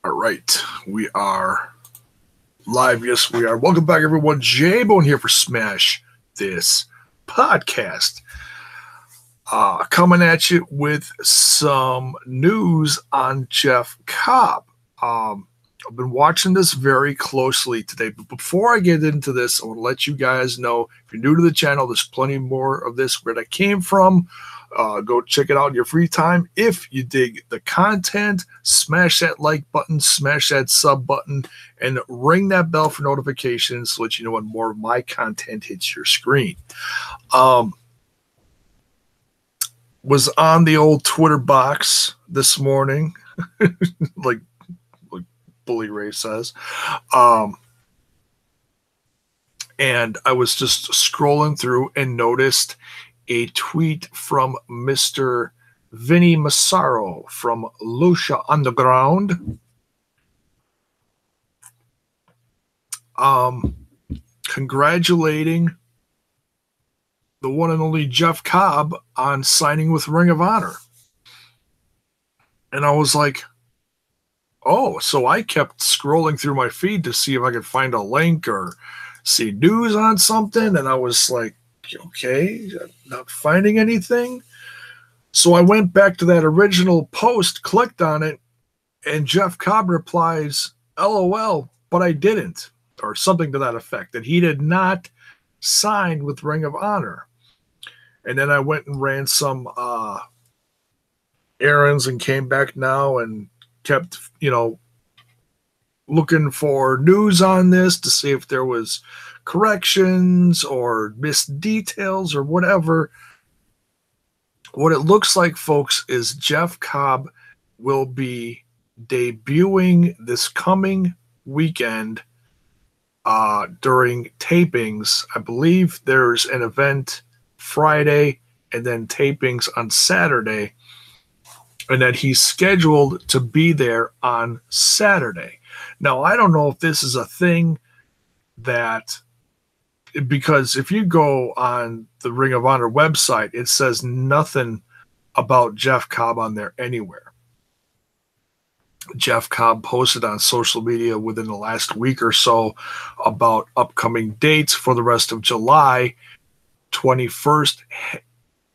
All right, we are live. Yes, we are. Welcome back, everyone. J-Bone here for Smash This Podcast. Coming at you with some news on Jeff Cobb. I've been watching this very closely today, but before I get into this, I want to let you guys know, if you're new to the channel, there's plenty more of this where that came from. Go check it out in your free time. If you dig the content, smash that like button, smash that sub button, and ring that bell for notifications so that you know when more of my content hits your screen. Was on the old Twitter box this morning, like Bully Ray says. And I was just scrolling through and noticed a tweet from Mr. Vinny Massaro from Lucha Underground. Congratulating the one and only Jeff Cobb on signing with Ring of Honor. And I was like, oh, so I kept scrolling through my feed to see if I could find a link or see news on something. And I was like, okay, not finding anything. So I went back to that original post, clicked on it, and Jeff Cobb replies, LOL, but I didn't, or something to that effect, that he did not sign with Ring of Honor. And then I went and ran some errands and came back now and kept, looking for news on this to see if there was corrections or missed details or whatever. What it looks like, folks, is Jeff Cobb will be debuting this coming weekend during tapings. I believe there's an event Friday and then tapings on Saturday, and that he's scheduled to be there on Saturday. Now, I don't know if this is a thing that, because if you go on the Ring of Honor website, it says nothing about Jeff Cobb on there anywhere. Jeff Cobb posted on social media within the last week or so about upcoming dates for the rest of July. 21st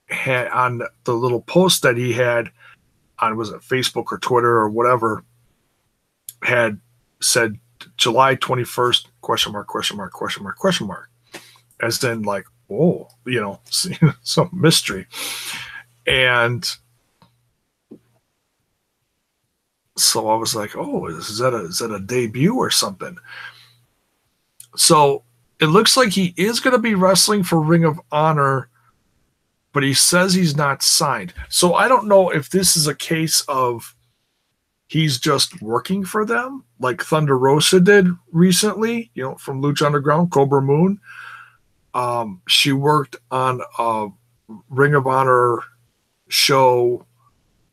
had on the little post that he had on, was it Facebook or Twitter or whatever, had said July 21st, question mark, question mark, question mark, question mark. As then, like, oh, some mystery. And so I was like, oh, is that a debut or something? So it looks like he is going to be wrestling for Ring of Honor, but he says he's not signed. So I don't know if this is a case of he's just working for them, like Thunder Rosa did recently, from Lucha Underground, Cobra Moon. She worked on a Ring of Honor show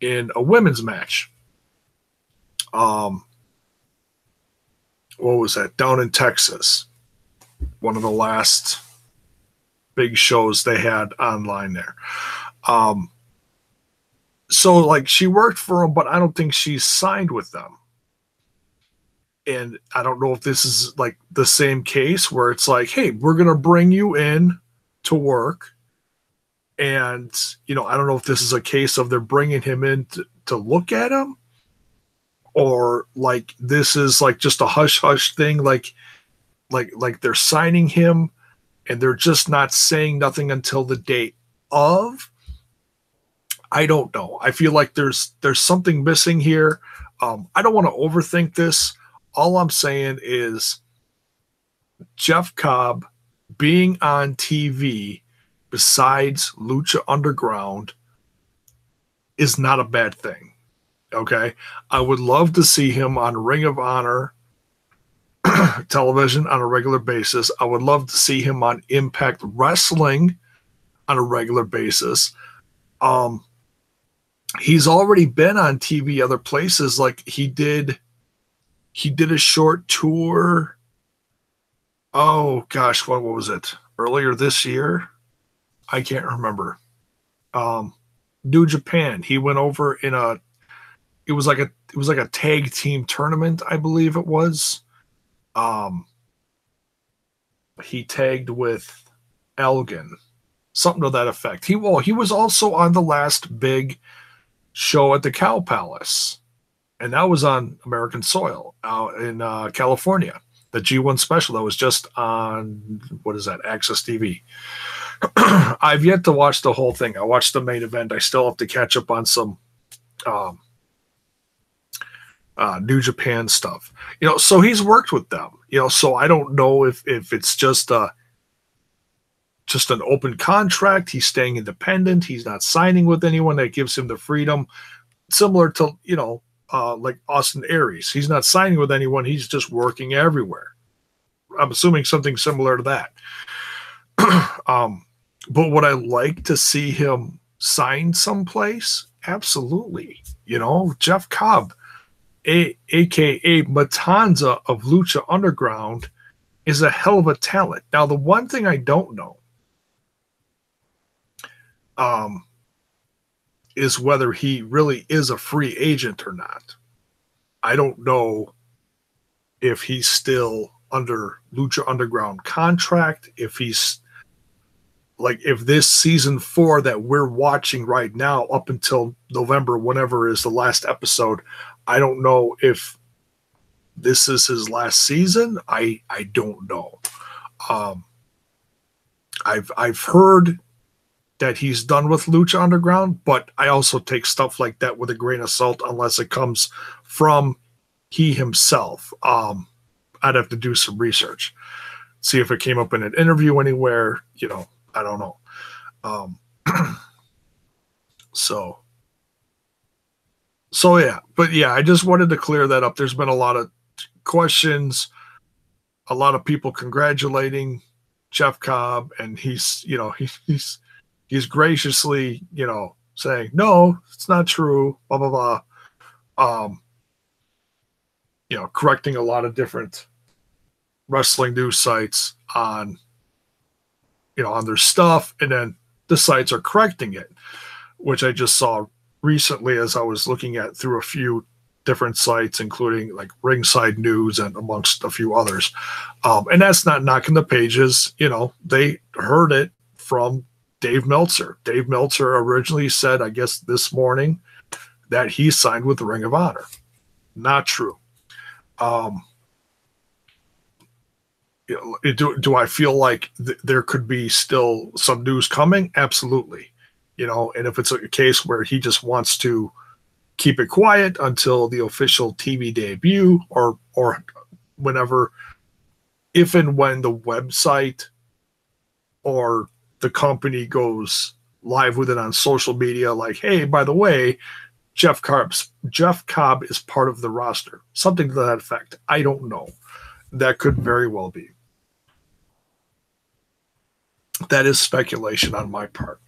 in a women's match. What was that? Down in Texas. One of the last big shows they had online there. So, like, she worked for them, but I don't think she's signed with them. And I don't know if this is like the same case where it's like, hey, we're going to bring you in to work. And, I don't know if this is a case of they're bringing him in to look at him, or like this is like just a hush hush thing. Like they're signing him and they're just not saying nothing until the date of. I don't know. I feel like there's something missing here. I don't want to overthink this. All I'm saying is Jeff Cobb being on TV besides Lucha Underground is not a bad thing. Okay? I would love to see him on Ring of Honor television on a regular basis. I would love to see him on Impact Wrestling on a regular basis. He's already been on TV other places. Like he did a short tour. Oh gosh, what was it? Earlier this year? I can't remember. New Japan. He went over in a it was like a tag team tournament, I believe it was. He tagged with Elgin, something to that effect. He was also on the last big show at the Cow Palace, and that was on American soil out in California. The G1 special that was just on, what is that, Access TV. I've yet to watch the whole thing. I watched the main event. I still have to catch up on some New Japan stuff. So he's worked with them. So I don't know if it's just an open contract. He's staying independent. He's not signing with anyone that gives him the freedom, similar to like Austin Aries. He's not signing with anyone. He's just working everywhere. I'm assuming something similar to that. But would I like to see him sign someplace? Absolutely. Jeff Cobb, aka Matanza of Lucha Underground, is a hell of a talent. Now, the one thing I don't know is whether he really is a free agent or not. I don't know if he's still under Lucha Underground contract, if he's if this season 4 that we're watching right now up until November, whenever is the last episode, I don't know if this is his last season. I don't know. I've heard that he's done with Lucha Underground, but I also take stuff like that with a grain of salt unless it comes from he himself. I'd have to do some research, see if it came up in an interview anywhere. I don't know. So yeah, but yeah, I just wanted to clear that up. There's been a lot of questions, a lot of people congratulating Jeff Cobb, and he's graciously, saying, no, it's not true, blah, blah, blah. Correcting a lot of different wrestling news sites on their stuff, and then the sites are correcting it, which I just saw recently as I was looking at through a few different sites, including like Ringside News and amongst a few others. And that's not knocking the pages. They heard it from Dave Meltzer. Dave Meltzer originally said, I guess this morning, that he signed with the Ring of Honor. Not true. Do I feel like there could be still some news coming? Absolutely. And if it's a case where he just wants to keep it quiet until the official TV debut or whenever, if and when the website or the company goes live with it on social media, like, hey, by the way, Jeff Cobb is part of the roster. Something to that effect. I don't know. That could very well be. That is speculation on my part.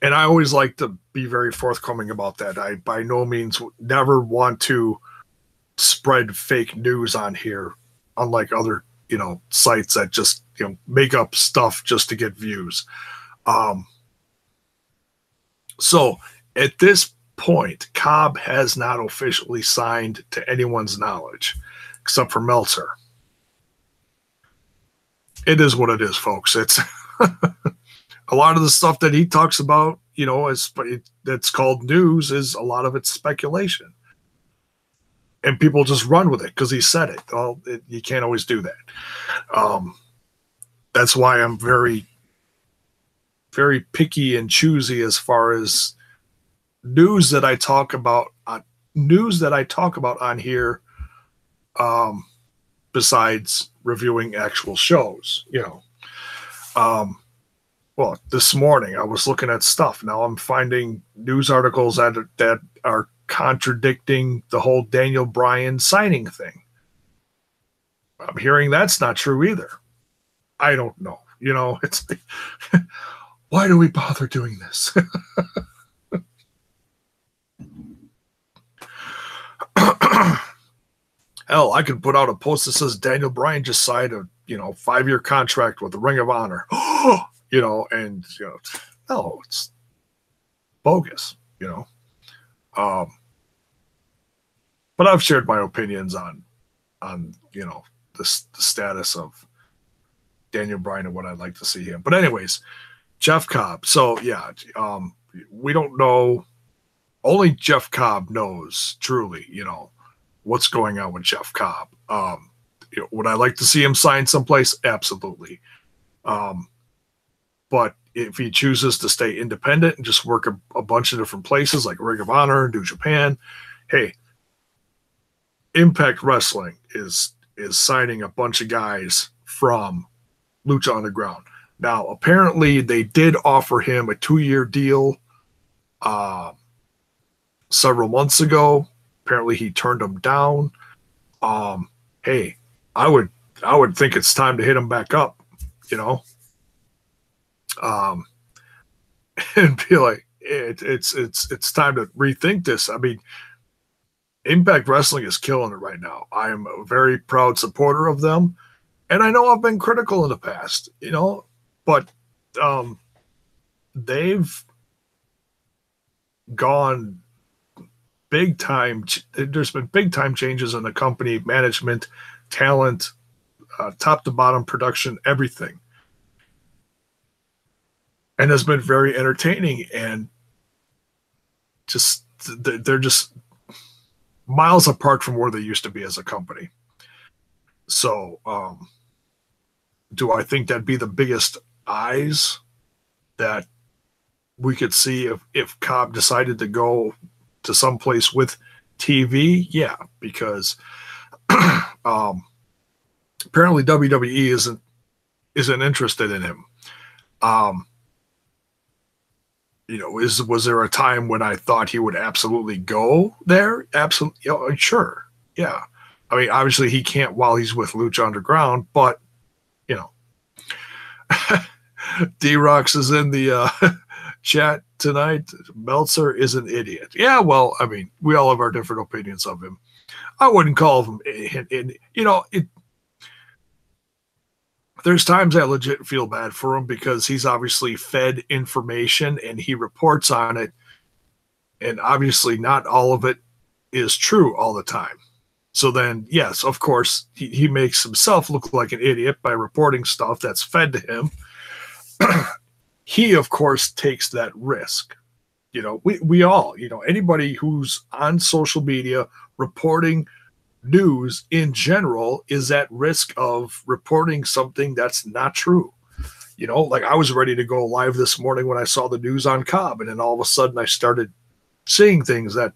And I always like to be very forthcoming about that. I by no means never want to spread fake news on here, unlike other, sites that just, make up stuff just to get views. So at this point, Cobb has not officially signed to anyone's knowledge, except for Meltzer. It is what it is, folks. It's a lot of the stuff that he talks about, that's called news, is a lot of it's speculation. And people just run with it because he said it. Well, you can't always do that. That's why I'm very, very picky and choosy as far as news that I talk about on here. Besides reviewing actual shows, well, this morning I was looking at stuff. Now I'm finding news articles that are contradicting the whole Daniel Bryan signing thing. I'm hearing that's not true either. I don't know. It's like, why do we bother doing this? Hell, I could put out a post that says Daniel Bryan just signed a 5-year contract with the Ring of Honor. No, it's bogus. you know. But I've shared my opinions on the status of Daniel Bryan and what I'd like to see him. But anyways, Jeff Cobb. So yeah, we don't know. Only Jeff Cobb knows truly, what's going on with Jeff Cobb. Would I like to see him sign someplace? Absolutely. But if he chooses to stay independent and just work a bunch of different places like Ring of Honor, New Japan, hey, Impact Wrestling is signing a bunch of guys from Lucha Underground. Now, apparently, they did offer him a 2-year deal several months ago. Apparently, he turned them down. Hey, I would think it's time to hit him back up, and be like, it's time to rethink this. I mean, Impact Wrestling is killing it right now. I am a very proud supporter of them, and I know I've been critical in the past, but they've gone big time. There's been big time changes in the company, management, talent, top to bottom production, everything. And it's been very entertaining, and they're just miles apart from where they used to be as a company. So, do I think that'd be the biggest eyes that we could see if Cobb decided to go to someplace with TV? Yeah, because apparently WWE isn't interested in him. Was there a time when I thought he would absolutely go there? Absolutely, sure, yeah. I mean, obviously he can't while he's with Lucha Underground, but D-Rox is in the chat tonight. Meltzer is an idiot. Yeah, well, I mean, we all have our different opinions of him. I wouldn't call him, there's times I legit feel bad for him because he's obviously fed information and he reports on it. And obviously not all of it is true all the time. So then, yes, of course, he makes himself look like an idiot by reporting stuff that's fed to him. He, of course, takes that risk. We all, anybody who's on social media reporting news in general is at risk of reporting something that's not true. Like I was ready to go live this morning when I saw the news on Cobb, and then all of a sudden I started seeing things that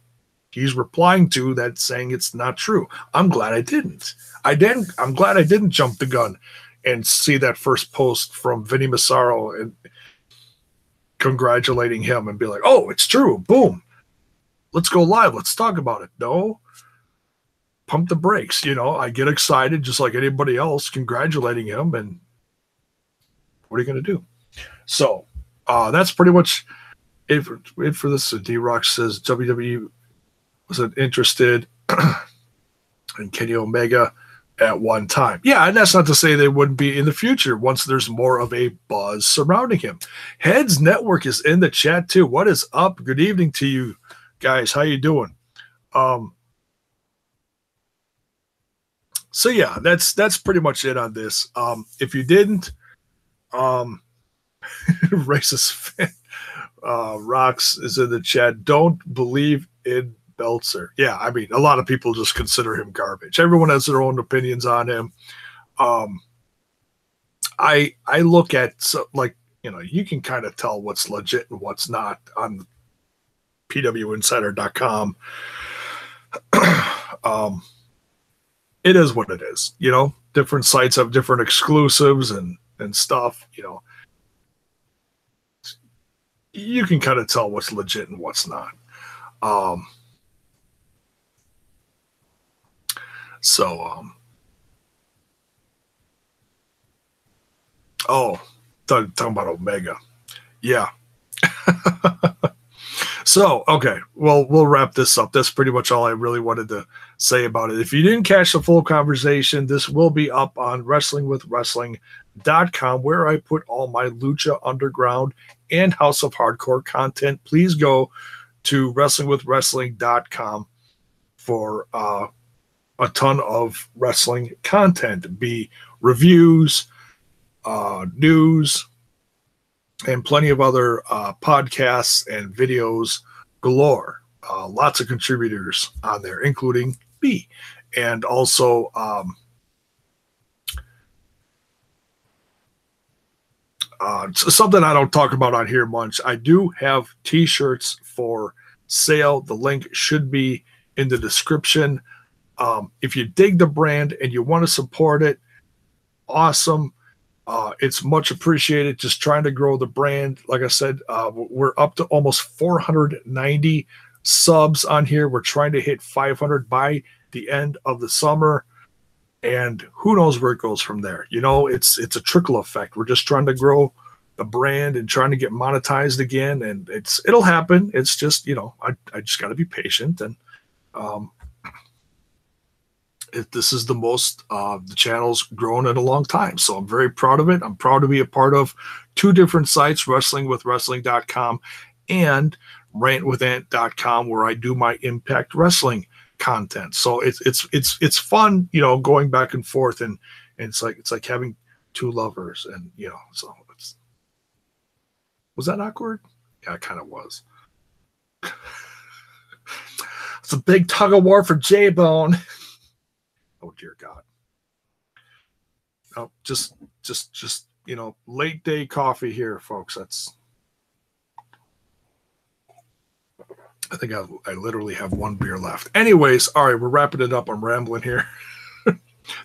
he's replying to that's saying it's not true. I'm glad I didn't. I'm glad I didn't jump the gun and see that first post from Vinny Massaro and congratulating him and be like, oh, it's true. Boom. Let's go live. Let's talk about it. No. Pump the brakes. I get excited just like anybody else congratulating him, and what are you going to do? So that's pretty much it for this. D-Rock says WWE wasn't interested in Kenny Omega at one time. Yeah, and that's not to say they wouldn't be in the future once there's more of a buzz surrounding him. Heads Network is in the chat too. What is up? Good evening to you guys. How you doing? So yeah, that's pretty much it on this. If you didn't, racist fan, Rocks is in the chat. Don't believe in Belzer. Yeah, I mean, a lot of people just consider him garbage. Everyone has their own opinions on him. I look at you can kind of tell what's legit and what's not on pwinsider.com. It is what it is. Different sites have different exclusives and stuff. You can kind of tell what's legit and what's not. Talking about Omega. Yeah. So, okay, well, we'll wrap this up. That's pretty much all I really wanted to say about it. If you didn't catch the full conversation, this will be up on wrestlingwithwrestling.com, where I put all my Lucha Underground and House of Hardcore content. Please go to wrestlingwithwrestling.com for a ton of wrestling content, be reviews, news, and plenty of other podcasts and videos galore. Lots of contributors on there, including me. And also something I don't talk about on here much. I do have t-shirts for sale. The link should be in the description. If you dig the brand and you want to support it, awesome. It's much appreciated. Just trying to grow the brand. Like I said, we're up to almost 490 subs on here. We're trying to hit 500 by the end of the summer, and who knows where it goes from there. You know, it's a trickle effect. We're just trying to grow the brand and trying to get monetized again, and it'll happen. It's just, you know, I just got to be patient, and this is the most the channel's grown in a long time, so I'm very proud of it. I'm proud to be a part of two different sites, wrestlingwithwrestling.com and rantwithant.com, where I do my Impact Wrestling content. So it's fun, you know, going back and forth, and it's like having two lovers, and you know, so was that awkward? Yeah, it kind of was. It's a big tug of war for J-Bone. Oh dear God. Oh, just you know, late day coffee here, folks. I think I literally have one beer left. Anyways, all right, we're wrapping it up. I'm rambling here.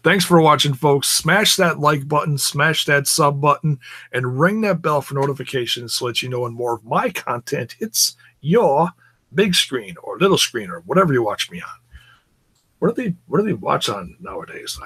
Thanks for watching, folks. Smash that like button, smash that sub button, and ring that bell for notifications so that you know when more of my content hits your big screen or little screen or whatever you watch me on. What do they watch on nowadays?